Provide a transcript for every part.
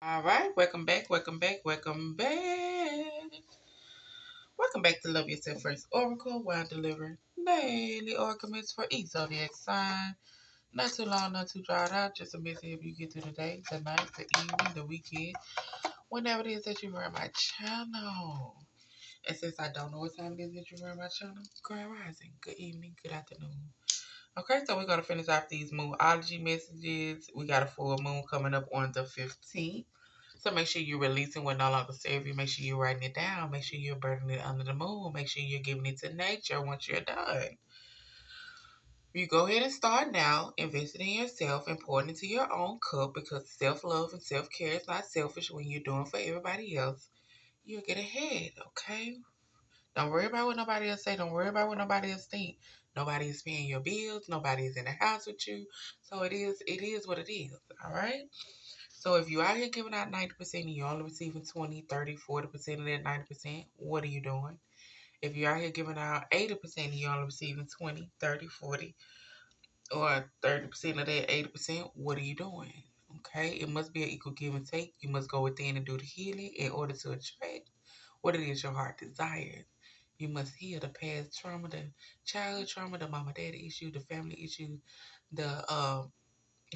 All right, welcome back, welcome back, welcome back. Welcome back to Love Yourself First Oracle, where I deliver daily oracles for each zodiac sign. Not too long, not too drawn out, just a message if you get through the day, the night, the evening, the weekend, whenever it is that you run my channel. And since I don't know what time it is that you run my channel, grand rising, good evening, good afternoon. Okay, so we're going to finish off these Moonology messages. We got a full moon coming up on the 15th. So make sure you're releasing what no longer serve you. Make sure you're writing it down. Make sure you're burning it under the moon. Make sure you're giving it to nature once you're done. You go ahead and start now, investing in yourself and pouring into your own cup because self-love and self-care is not selfish when you're doing for everybody else. You'll get ahead, okay? Don't worry about what nobody else say. Don't worry about what nobody else think. Nobody is paying your bills. Nobody is in the house with you. So it is what it is, all right? So if you're out here giving out 90% and you're only receiving 20, 30, 40% of that 90%, what are you doing? If you're out here giving out 80% and you're only receiving 20, 30, 40, or 30% of that 80%, what are you doing? Okay, it must be an equal give and take. You must go within and do the healing in order to attract what it is your heart desires. You must heal the past trauma, the childhood trauma, the mama daddy issue, the family issue, the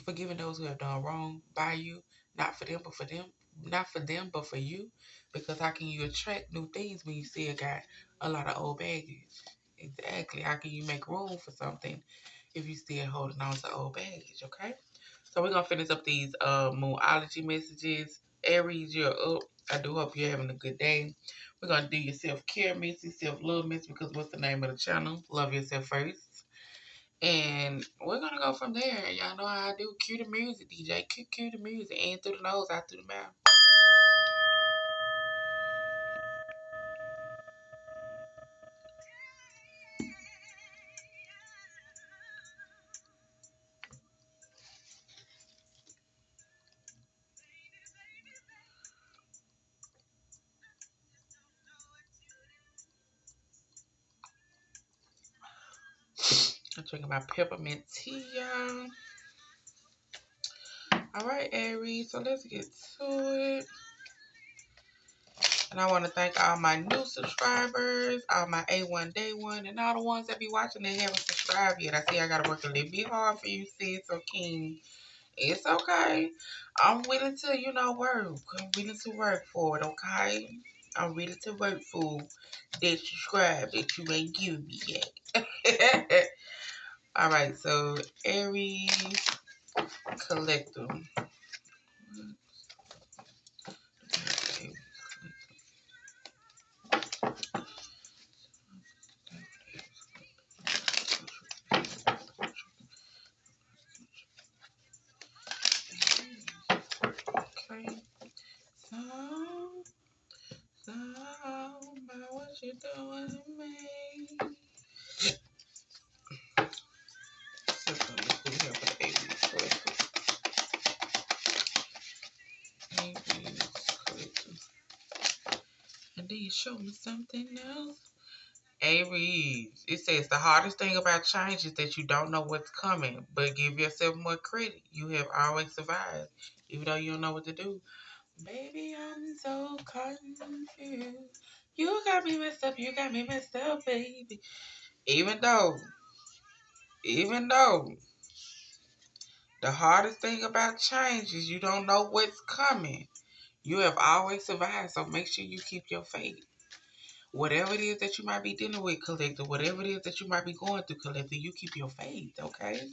forgiving those who have done wrong by you, not for them, but for them, not for them, but for you. Because how can you attract new things when you still got a lot of old baggage? Exactly. How can you make room for something if you still holding on to old baggage? Okay. So we're gonna finish up these moonology messages. Aries, you're up. I do hope you're having a good day. We're gonna do your self-care message, self-love message, because what's the name of the channel? Love yourself first. And we're gonna go from there. Y'all know how I do. Cue the music, DJ. Cue the music. In through the nose, out through the mouth. I'm drinking my peppermint tea, y'all. All right, Aries. So let's get to it. And I want to thank all my new subscribers, all my A1 Day One, and all the ones that be watching that haven't subscribed yet. I see I gotta work a little bit hard for you, sis or king. It's okay. I'm willing to, work. I'm willing to work for it, okay? I'm willing to work for that subscribe that you ain't giving me yet. All right, so Aries Collector. Okay, so, about what you doing to me? And then you show me something else. Aries, it says the hardest thing about change is that you don't know what's coming, but give yourself more credit. You have always survived, even though you don't know what to do. Baby, I'm so confused. You got me messed up, you got me messed up, baby. Even though, even though the hardest thing about change is you don't know what's coming, you have always survived, so make sure you keep your faith. Whatever it is that you might be dealing with, collector, whatever it is that you might be going through, collector, you keep your faith, okay?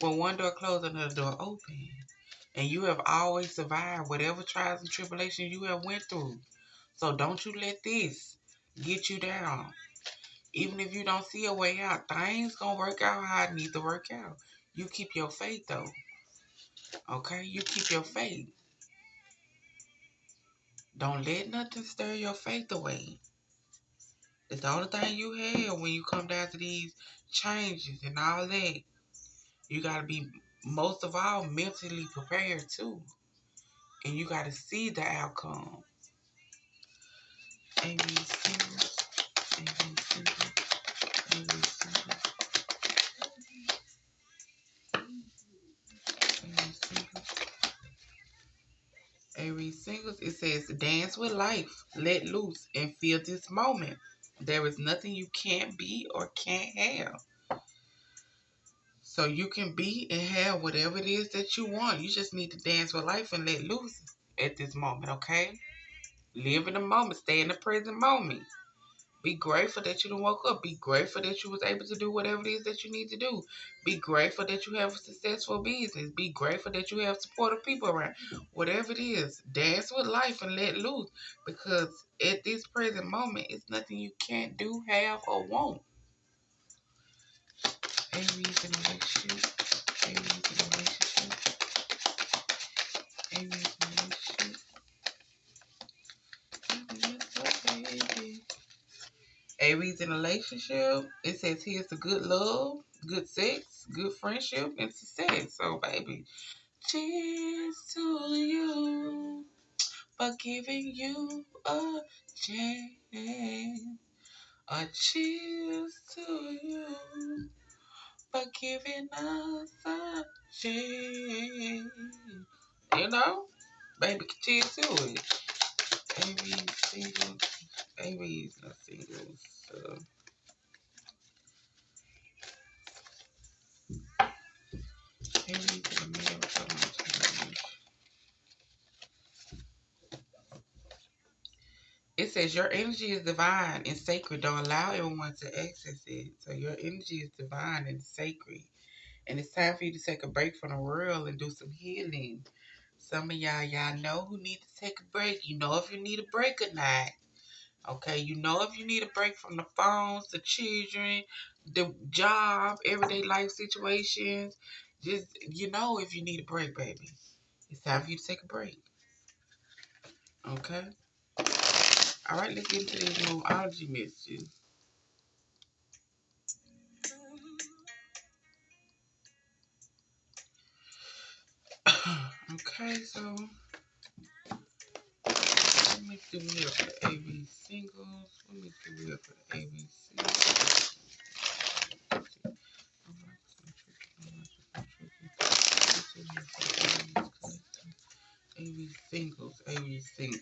When one door closed, another door open. And you have always survived whatever trials and tribulations you have went through. So don't you let this get you down. Even if you don't see a way out, things gonna work out how it needs to work out. You keep your faith though. Okay? You keep your faith. Don't let nothing stir your faith away. It's the only thing you have when you come down to these changes and all that. You gotta be most of all mentally prepared too. And you gotta see the outcome. ABC, ABC, ABC, ABC. Aries singles, it says, dance with life, let loose, and feel this moment. There is nothing you can't be or can't have. So you can be and have whatever it is that you want. You just need to dance with life and let loose at this moment, okay? Live in the moment. Stay in the present moment. Be grateful that you done woke up. Be grateful that you was able to do whatever it is that you need to do. Be grateful that you have a successful business. Be grateful that you have supportive people around. Whatever it is, dance with life and let loose. Because at this present moment, it's nothing you can't do, have, or want. Aries in a relationship. Aries in a relationship. Aries in a relationship. Aries in a relationship. It says here's the good love, good sex, good friendship, and success. So, baby, cheers to you for giving you a chance. A cheers to you for giving us a chance. You know, baby, cheers to it. Aries single. Aries not single. So. It says your energy is divine and sacred. Don't allow everyone to access it. So your energy is divine and sacred. And it's time for you to take a break from the world and do some healing. Some of y'all know who need to take a break. You know if you need a break or not. Okay, you know if you need a break from the phones, the children, the job, everyday life situations. Just, you know if you need a break, baby. It's time for you to take a break. Okay? All right, let's get into these numerology messages. Okay, so let me do here for the AB singles. Let me do here for the AB singles. AB singles, AB singles.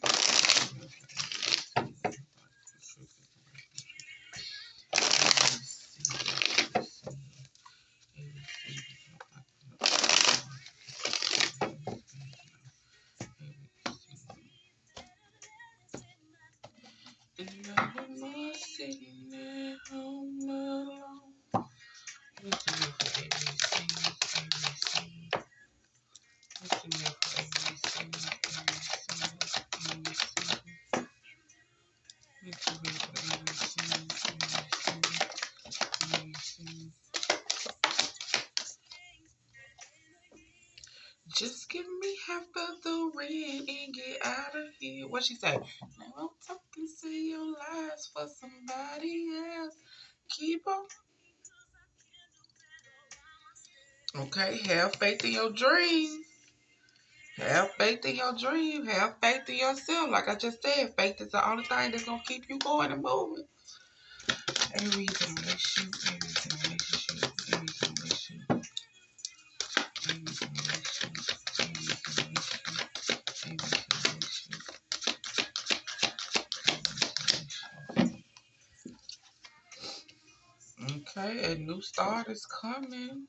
Sitting at home alone. What's the name for ABC? ABC. What's the name for ABC? ABC. ABC. What's the name for ABC? ABC. ABC. Just give me half of the rent and get out of here. What she say? Now I'm talking, say your lies for somebody else. Keep on. Okay, have faith in your dreams. Have faith in your dream. Have faith in yourself. Like I just said, faith is the only thing that's gonna keep you going and moving. Aries in a relationship. Aries in a relationship. Aries in a relationship. Aries in a relationship. Aries in a relationship. Aries in a relationship. Okay, a new start is coming.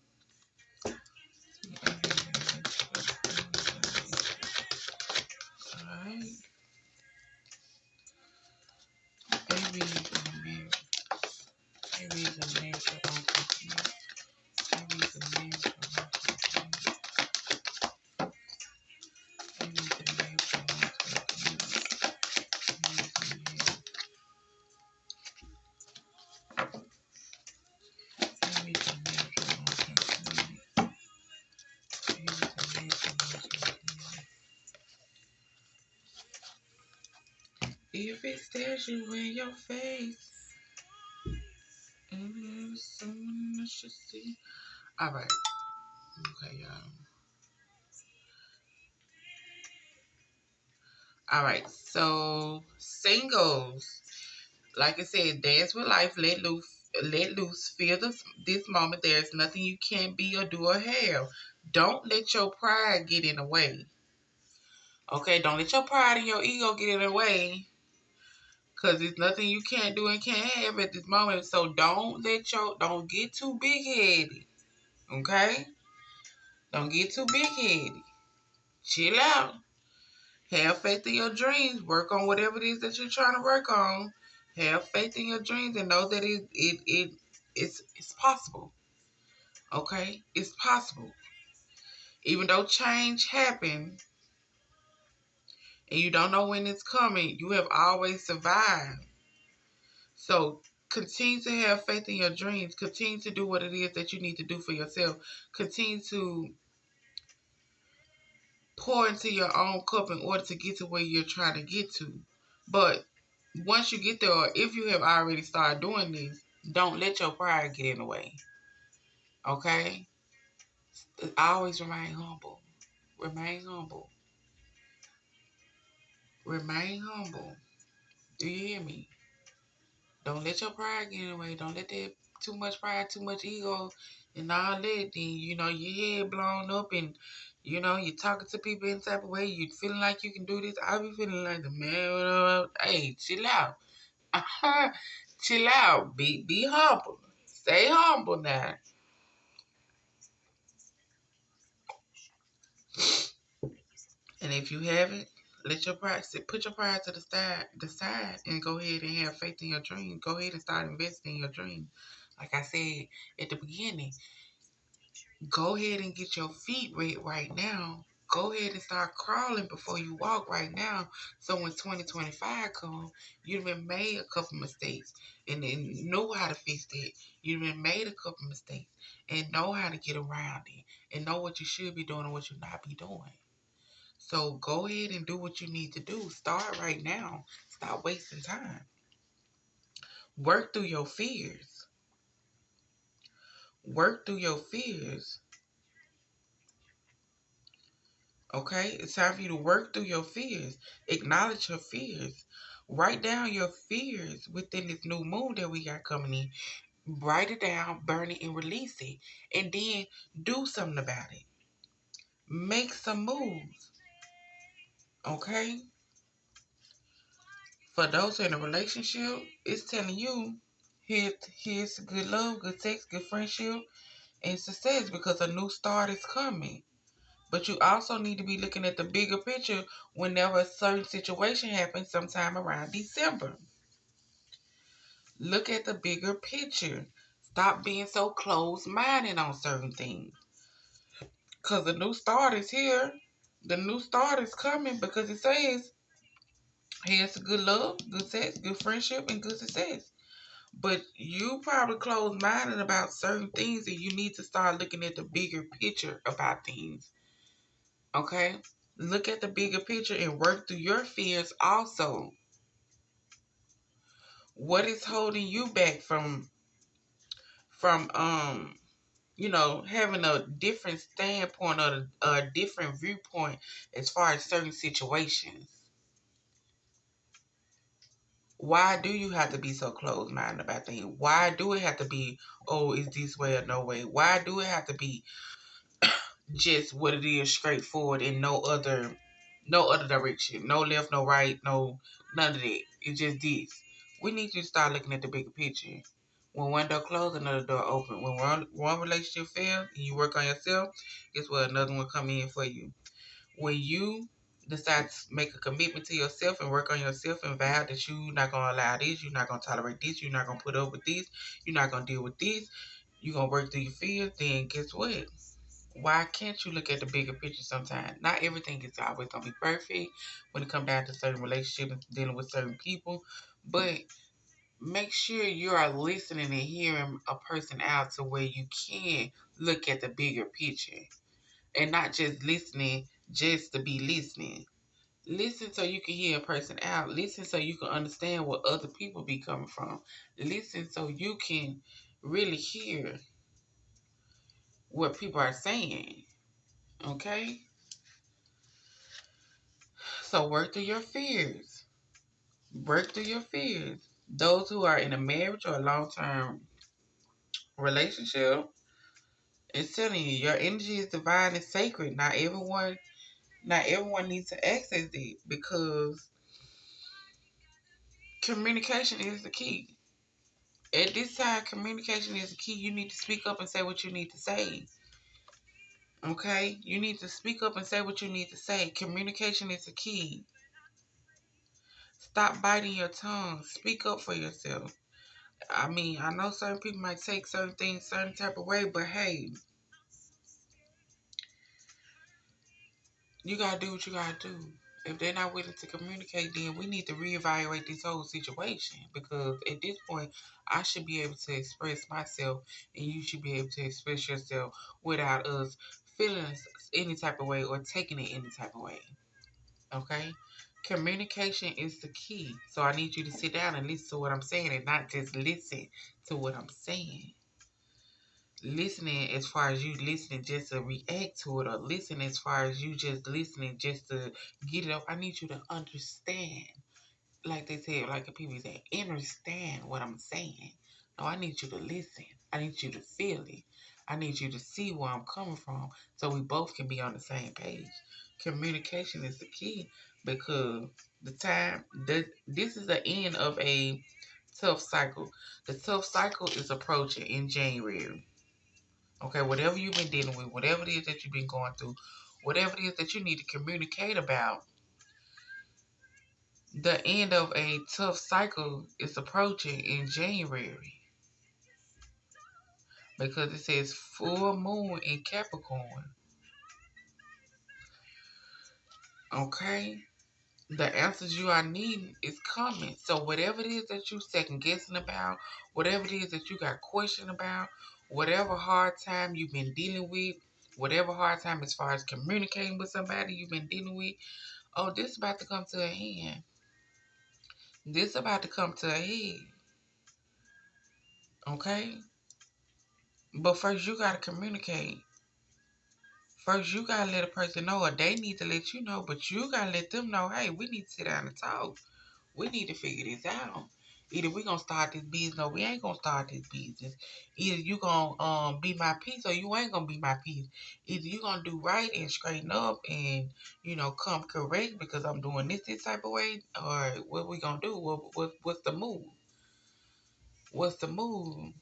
Alright. Aries in a marriage. Aries in a marriage. Aries in a marriage. If it stares you in your face, and there's someone that should see. Alright. Okay, y'all. Alright, so singles. Like I said, dance with life, let loose, feel this moment. There's nothing you can't be or do or have. Don't let your pride get in the way. Okay, don't let your pride and your ego get in the way, because there's nothing you can't do and can't have at this moment. So don't get too big headed. Okay? Don't get too big headed. Chill out. Have faith in your dreams. Work on whatever it is that you're trying to work on. Have faith in your dreams and know that it's possible. Okay? It's possible. Even though change happens and you don't know when it's coming, you have always survived. So continue to have faith in your dreams. Continue to do what it is that you need to do for yourself. Continue to pour into your own cup in order to get to where you're trying to get to. But once you get there, or if you have already started doing this, don't let your pride get in the way. Okay? Always remain humble. Remain humble. Remain humble. Do you hear me? Don't let your pride get in the way. Don't let that too much pride, too much ego, and all that. Then, your head blown up and, you're talking to people in type of way. You feeling like you can do this. I be feeling like the man. Hey, chill out. Chill out. Be humble. Stay humble now. And if you haven't, put your pride to the side, and go ahead and have faith in your dream. Go ahead and start investing in your dream. Like I said at the beginning, go ahead and get your feet wet right now. Go ahead and start crawling before you walk right now. So when 2025 comes, you've been made a couple mistakes and then know how to fix it. You've been made a couple mistakes and know how to get around it and know what you should be doing and what you not be doing. So go ahead and do what you need to do. Start right now. Stop wasting time. Work through your fears. Work through your fears. Okay? It's time for you to work through your fears. Acknowledge your fears. Write down your fears within this new moon that we got coming in. Write it down, burn it, and release it. And then do something about it. Make some moves. Okay? For those in a relationship, it's telling you here's good love, good sex, good friendship, and success, because a new start is coming. But you also need to be looking at the bigger picture whenever a certain situation happens sometime around December. Look at the bigger picture. Stop being so closed-minded on certain things. Because the new start is here. The new start is coming because it says here's good love, good sex, good friendship, and good success. But you probably closed-minded about certain things, and you need to start looking at the bigger picture about things. Okay? Look at the bigger picture and work through your fears also. What is holding you back from having a different standpoint or a different viewpoint as far as certain situations? Why do you have to be so closed-minded about things? Why do it have to be, oh, it's this way or no way? Why do it have to be just what it is, straightforward, and no other direction, no left, no right, no none of that? It's just this. We need you to start looking at the bigger picture. When one door closed, another door open. When one relationship fails and you work on yourself, guess what? Another one come in for you. When you decide to make a commitment to yourself and work on yourself and vow that you're not gonna allow this, you're not gonna tolerate this, you're not gonna put up with this, you're not gonna deal with this, you're gonna work through your fears, then guess what? Why can't you look at the bigger picture sometimes? Not everything is always gonna be perfect when it comes down to certain relationships and dealing with certain people, but make sure you are listening and hearing a person out to where you can look at the bigger picture and not just listening just to be listening. Listen so you can hear a person out. Listen so you can understand what other people be coming from. Listen so you can really hear what people are saying. Okay? So work through your fears. Work through your fears. Those who are in a marriage or a long-term relationship, it's telling you your energy is divine and sacred. Not everyone Not everyone needs to access it because communication is the key. At this time, communication is the key. You need to speak up and say what you need to say. Okay? You need to speak up and say what you need to say. Communication is the key. Stop biting your tongue. Speak up for yourself. I mean, I know certain people might take certain things certain type of way, but hey, you gotta do what you gotta do. If they're not willing to communicate, then we need to reevaluate this whole situation because at this point, I should be able to express myself and you should be able to express yourself without us feeling any type of way or taking it any type of way. Okay? Communication is the key. So I need you to sit down and listen to what I'm saying and not just listen to what I'm saying. Listening as far as you listening just to react to it or listen as far as you just listening just to get it up. I need you to understand. Like they said, like the people say, understand what I'm saying. No, I need you to listen. I need you to feel it. I need you to see where I'm coming from so we both can be on the same page. Communication is the key because this is the end of a tough cycle. The tough cycle is approaching in January. Okay, whatever you've been dealing with, whatever it is that you've been going through, whatever it is that you need to communicate about, the end of a tough cycle is approaching in January because it says full moon in Capricorn. Okay? The answers you are needing is coming. So whatever it is that you second guessing about, whatever it is that you got question about, whatever hard time you've been dealing with, whatever hard time as far as communicating with somebody you've been dealing with, oh, this is about to come to a end. This is about to come to a head. Okay? But first you gotta communicate. First you gotta let a person know or they need to let you know, but you gotta let them know, hey, we need to sit down and talk. We need to figure this out. Either we gonna start this business or we ain't gonna start this business. Either you gonna be my piece or you ain't gonna be my piece. Either you gonna do right and straighten up and come correct because I'm doing this type of way, or what we gonna do? What's the move? What's the move?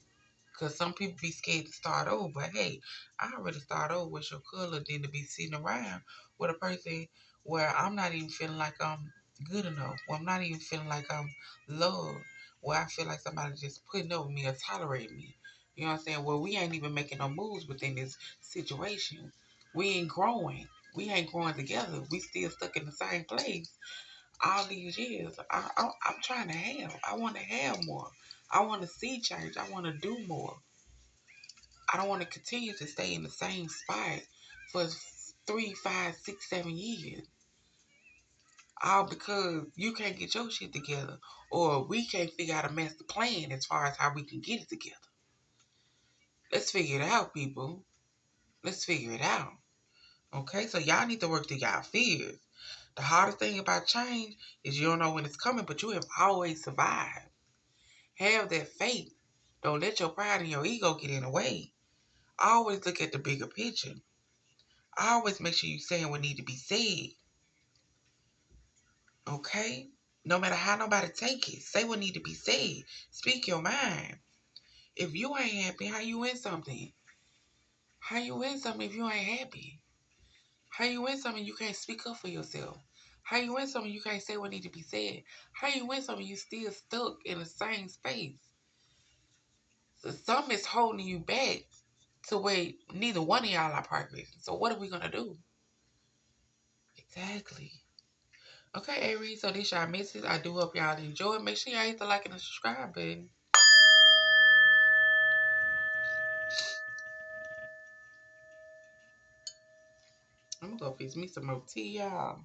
Because some people be scared to start over. But hey, I already start over with your color than to be sitting around with a person where I'm not even feeling like I'm good enough. Where I'm not even feeling like I'm loved. Where I feel like somebody just putting up with me or tolerating me. You know what I'm saying? Where we ain't even making no moves within this situation. We ain't growing. We ain't growing together. We still stuck in the same place all these years. I'm trying to have. I want to have more. I want to see change. I want to do more. I don't want to continue to stay in the same spot for 3, 5, 6, 7 years. All because you can't get your shit together. Or we can't figure out a master plan as far as how we can get it together. Let's figure it out, people. Let's figure it out. Okay? So y'all need to work through y'all fears. The hardest thing about change is you don't know when it's coming, but you have always survived. Have that faith. Don't let your pride and your ego get in the way. Always look at the bigger picture. Always make sure you're saying what need to be said. Okay? No matter how nobody take it, say what need to be said. Speak your mind. If you ain't happy, how you win something? How you win something if you ain't happy? How you win something you can't speak up for yourself? How you win something you can't say what need to be said? How you win something you still stuck in the same space? So something is holding you back to where neither one of y'all are progress. So what are we gonna do? Exactly. Okay, Aries, so this y'all message. I do hope y'all enjoy. Make sure y'all hit the like and the subscribe button. I'm gonna go fix me some more tea, y'all.